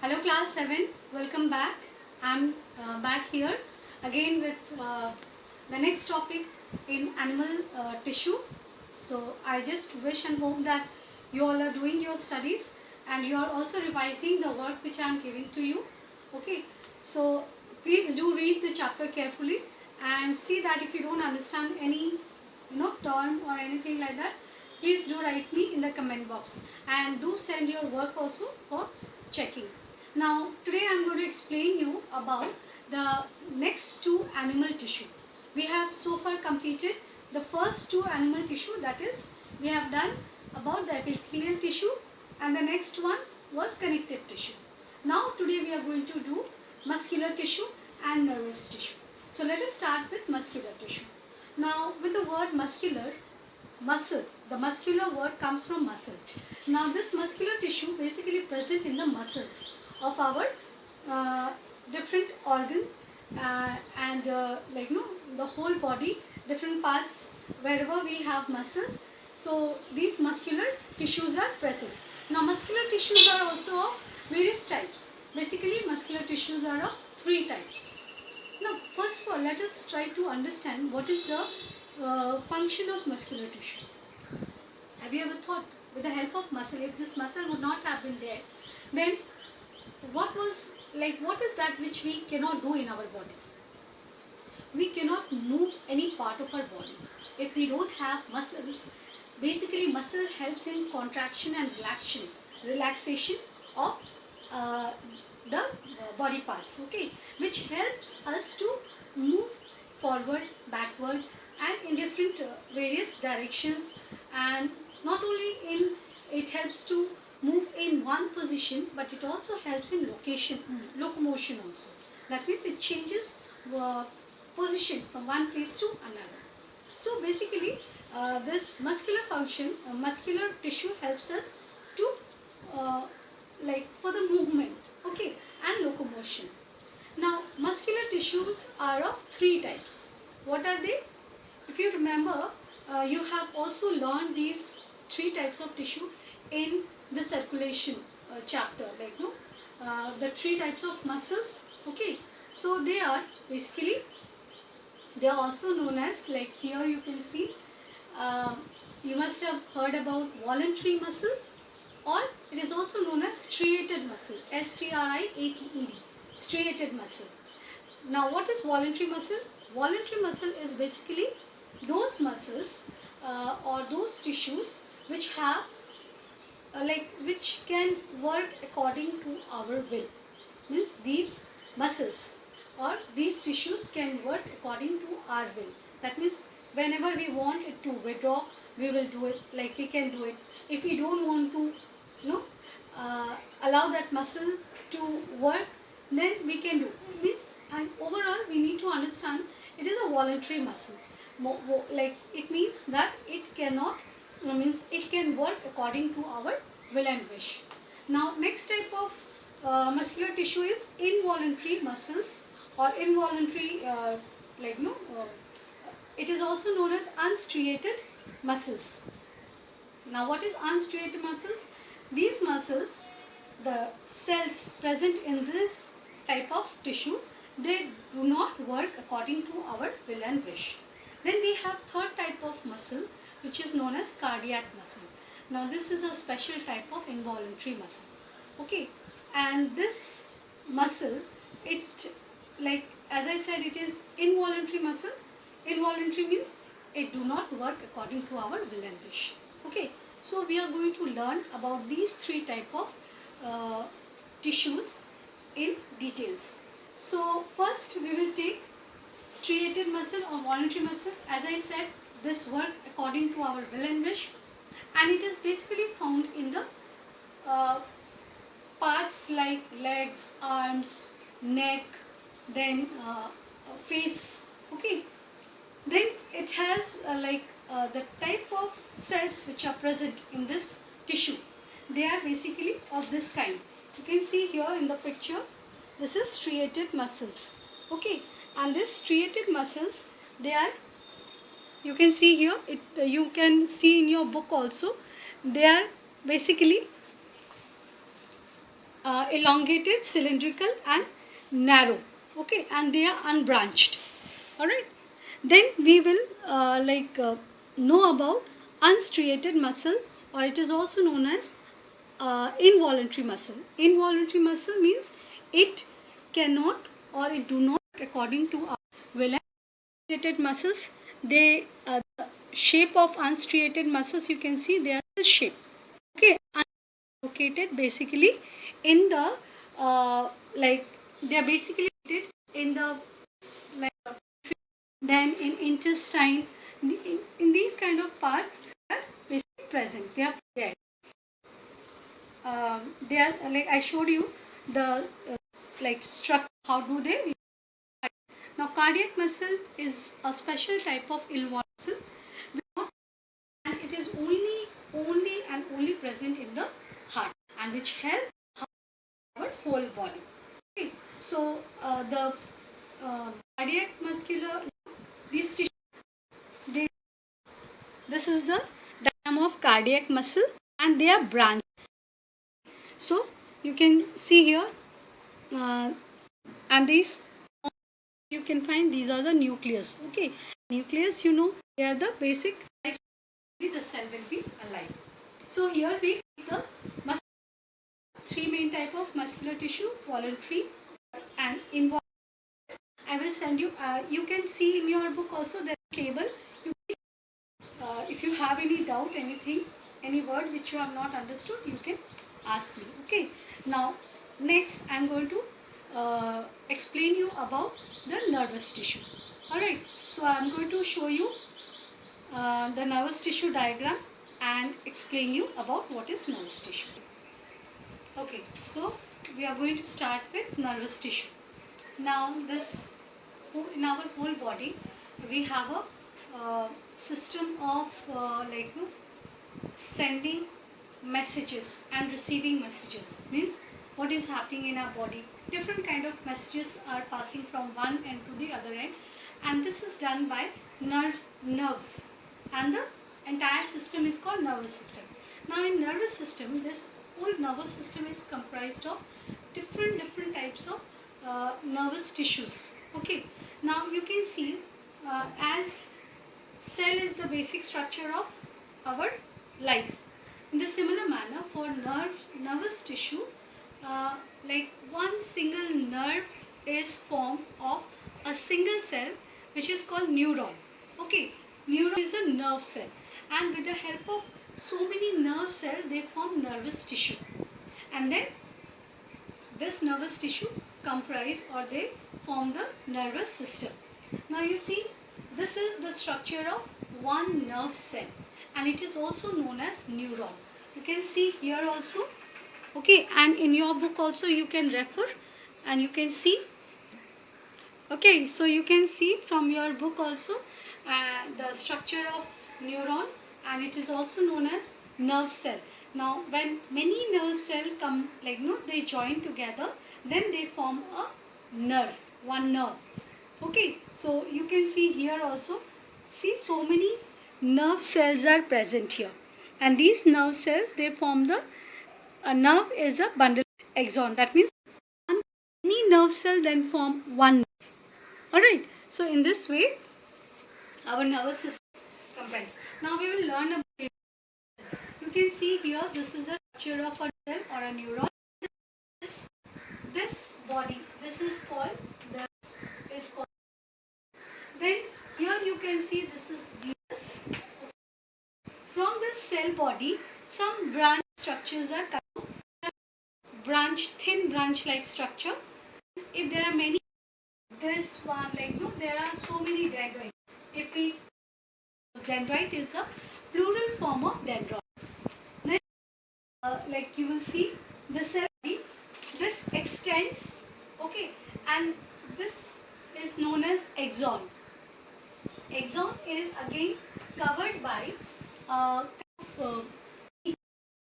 Hello class 7, welcome back. I'm back here again with the next topic in animal tissue. So I just wish and hope that you all are doing your studies and you are also revising the work which I am giving to you. Okay, so please do read the chapter carefully and see that if you don't understand any term or anything like that, please do write me in the comment box and do send your work also for checking. Now today I am going to explain you about the next two animal tissue. We have so far completed the first two animal tissue, that is we have done about the epithelial tissue and the next one was connective tissue. Now today we are going to do muscular tissue and nervous tissue. So let us start with muscular tissue. Now with the word muscular, muscles, the muscular word comes from muscle. Now this muscular tissue basically present in the muscles of our different organ and the whole body, different parts wherever we have muscles. So these muscular tissues are present. Now muscular tissues are also of various types. Basically muscular tissues are of three types. Now first of all let us try to understand what is the function of muscular tissue. Have you ever thought, with the help of muscle, if this muscle would not have been there, then what is that which we cannot do in our body? We cannot move any part of our body if we don't have muscles. Basically muscle helps in contraction and relaxation of the body parts, okay, which helps us to move forward, backward and in different various directions, and not only in it helps to move in one position, but it also helps in locomotion also. That means it changes position from one place to another. So basically this muscular function, muscular tissue helps us to for the movement, okay, and locomotion. Now muscular tissues are of three types. What are they? If you remember, you have also learned these three types of tissue in the circulation chapter, the three types of muscles, okay. So they are basically, they are also known as, like here you can see, you must have heard about voluntary muscle, or it is also known as striated muscle, S-T-R-I-A-T-E-D, striated muscle. Now what is voluntary muscle? Voluntary muscle is basically those muscles or those tissues which have which can work according to our will. Means these muscles or these tissues can work according to our will. That means whenever we want it to withdraw, we will do it, like we can do it. If we don't want to allow that muscle to work, then we can do. Means, and overall we need to understand it is a voluntary muscle. It means that it cannot, it can work according to our will and wish. Now next type of muscular tissue is involuntary muscles or involuntary it is also known as unstriated muscles. Now what is unstriated muscles? These muscles, the cells present in this type of tissue, they do not work according to our will and wish. Then we have third type of muscle, which is known as cardiac muscle. Now this is a special type of involuntary muscle, okay. And this muscle, it, like as I said, it is involuntary muscle. Involuntary means it do not work according to our will and wish, okay. So we are going to learn about these three type of tissues in details. So first we will take striated muscle or voluntary muscle. As I said, this work according to our will and wish, and it is basically found in the parts like legs, arms, neck, then face, okay. Then it has the type of cells which are present in this tissue. They are basically of this kind. You can see here in the picture, this is striated muscles, okay. And this striated muscles, they are, you can see here, you can see in your book also, they are basically elongated, cylindrical and narrow. Okay, and they are unbranched. Alright. Then we will know about unstriated muscle, or it is also known as involuntary muscle. Involuntary muscle means it cannot or it do not according to our will. Unstriated muscles, they the shape of unstriated muscles, you can see they are the shape. Okay, located basically in the like they are basically located in the like then in intestine, in these kind of parts they are basically present, they are there. They are like I showed you the like structure, how do they look. Now cardiac muscle is a special type of iliac muscle, and it is only and only present in the heart, and which help our whole body. Okay, so the cardiac muscular, these tissue, they, this is the diagram of cardiac muscle, and they are branched. So you can see here, and these you can find these are the nucleus. Okay, nucleus, you know, they are the basic life. The cell will be alive. So here we see the three main type of muscular tissue: voluntary and involuntary. I will send you. You can see in your book also the table. If you have any doubt, anything, any word which you have not understood, you can ask me. Okay. Now, next I am going to explain you about the nervous tissue. Alright. So I am going to show you the nervous tissue diagram and explain you about what is nervous tissue. Okay. So we are going to start with nervous tissue. Now this, in our whole body we have a system of sending messages and receiving messages. Means what is happening in our body, different kind of messages are passing from one end to the other end, and this is done by nerves, and the entire system is called nervous system. Now in nervous system, this whole nervous system is comprised of different types of nervous tissues. Okay, now you can see as cell is the basic structure of our life. In the similar manner, for nervous tissue, like one single nerve is formed of a single cell which is called neuron. Okay, neuron is a nerve cell, and with the help of so many nerve cells they form nervous tissue, and then this nervous tissue comprise or they form the nervous system. Now you see, this is the structure of one nerve cell, and it is also known as neuron. You can see here also. Okay, and in your book also you can refer and you can see. Okay, so you can see from your book also the structure of neuron, and it is also known as nerve cell. Now when many nerve cells come, like they join together, then they form a nerve, one nerve. Okay, so you can see here also, see so many nerve cells are present here, and these nerve cells they form the a nerve is a bundle axon. That means any nerve cell then form one nerve. Alright, so in this way our nervous system comprise. Now we will learn about it. You can see here, this is the structure of a cell or a neuron. This body, this is called then here you can see this is genus. From this cell body, some branch structures are coming. Branch, thin branch like structure. If there are many, this one there are so many dendrites. If we, dendrite is a plural form of dendron. Then like you will see the cell body, this extends, okay, and this is known as axon. Axon is again covered by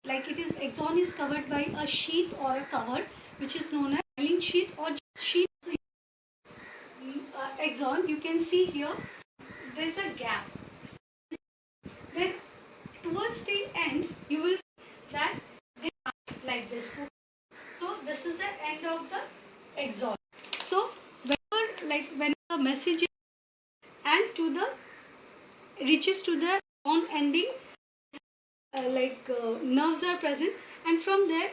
like it is, axon is covered by a sheath or a cover which is known as myelin sheath or just sheath. Axon, you can see here there is a gap. Then towards the end you will find that they are like this. So So this is the end of the exhaust. So when the message and to the reaches to the on ending, nerves are present, and from there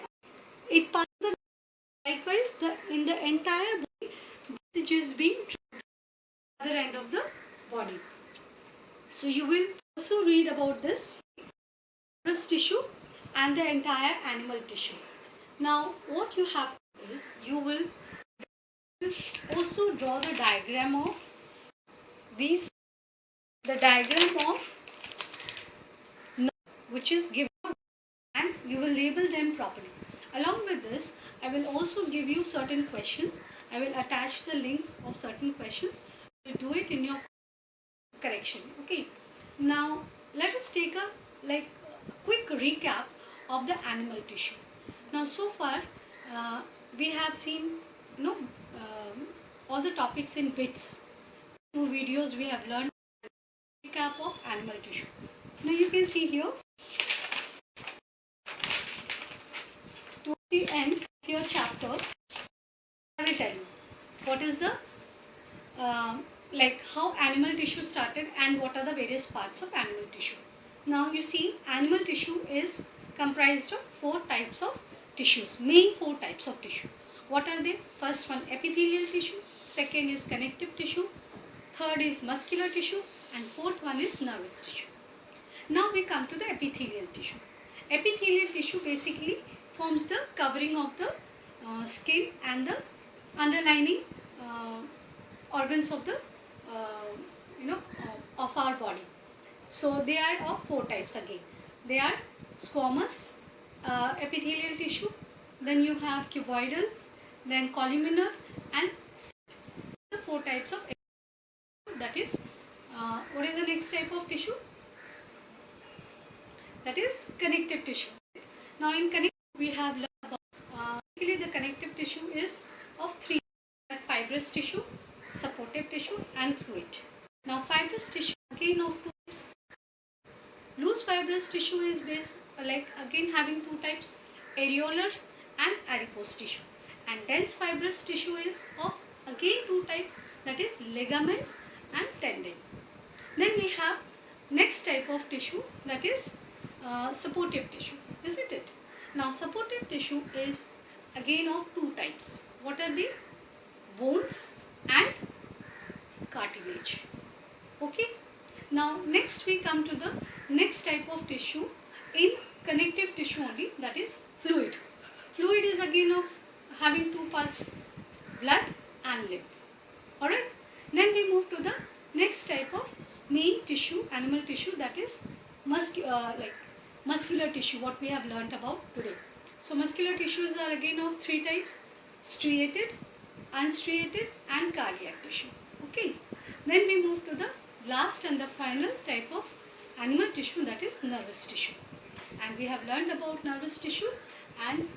it passes the, likewise the in the entire body message is being other end of the body. So you will also read about this nervous tissue and the entire animal tissue. Now what you have is you will also draw the diagram of these, the diagram of nerve which is given, and you will label them properly. Along with this, I will also give you certain questions. I will attach the link of certain questions. You do it in your correction. Okay. Now let us take a quick recap of the animal tissue. Now so far we have seen all the topics in bits. 2 videos we have learned recap of animal tissue. Now you can see here to the end of your chapter, I will tell you what is the how animal tissue started and what are the various parts of animal tissue. Now you see, animal tissue is comprised of 4 types of tissues, main 4 types of tissue. What are they? First one, epithelial tissue, second is connective tissue, third is muscular tissue, and fourth one is nervous tissue. Now we come to the epithelial tissue. Epithelial tissue basically forms the covering of the skin and the underlining organs of the of our body. So they are of 4 types again. They are squamous epithelial tissue, then you have cuboidal, then columnar, and the 4 types of epithelial. That is what is the next type of tissue? That is connective tissue. Now in connective we have learned about basically the connective tissue is of 3: fibrous tissue, supportive tissue, and fluid. Now fibrous tissue again of 2 types. Loose fibrous tissue is based again having 2 types: areolar and adipose tissue. And dense fibrous tissue is of again 2 types, that is ligaments and tendon. Then we have next type of tissue, that is supportive tissue, isn't it? Now supportive tissue is again of 2 types. What are they? Bones and cartilage. Okay. Now next we come to the next type of tissue in connective tissue only, that is fluid. Fluid is again of having 2 parts, blood and lymph. Alright. Then we move to the next type of main tissue, animal tissue, that is muscular tissue, what we have learnt about today. So muscular tissues are again of 3 types: striated, unstriated, and cardiac tissue. Okay. Then we move to the last and the final type of animal tissue, that is nervous tissue. And we have learned about nervous tissue and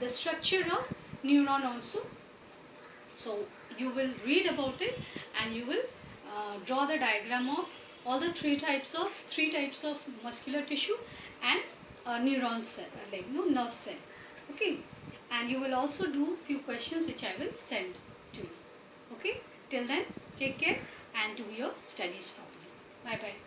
the structure of neuron also. So you will read about it and you will draw the diagram of all the 3 types of muscular tissue and neuron cell, nerve cell. Okay. And you will also do few questions which I will send to you. Okay. Till then, take care and do your studies properly. Bye bye.